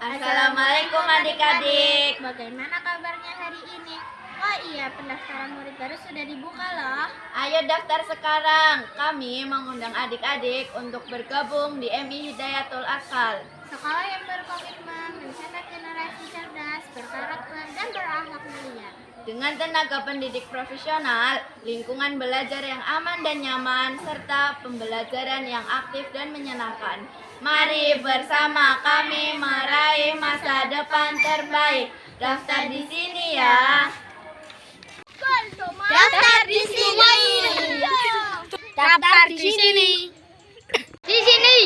Assalamualaikum adik-adik. Bagaimana kabarnya hari ini? Oh iya, pendaftaran murid baru sudah dibuka loh. Ayo daftar sekarang. Kami mengundang adik-adik untuk bergabung di MI Hidayatul Akal. Sekolah yang berkomitmen mencetak generasi cerdas, berkarakter, dan berakhlak mulia. Dengan tenaga pendidik profesional, lingkungan belajar yang aman dan nyaman, serta pembelajaran yang aktif dan menyenangkan. Mari bersama kami meraih masa depan terbaik. Daftar di sini ya. Daftar di sini. Daftar di sini. Di sini.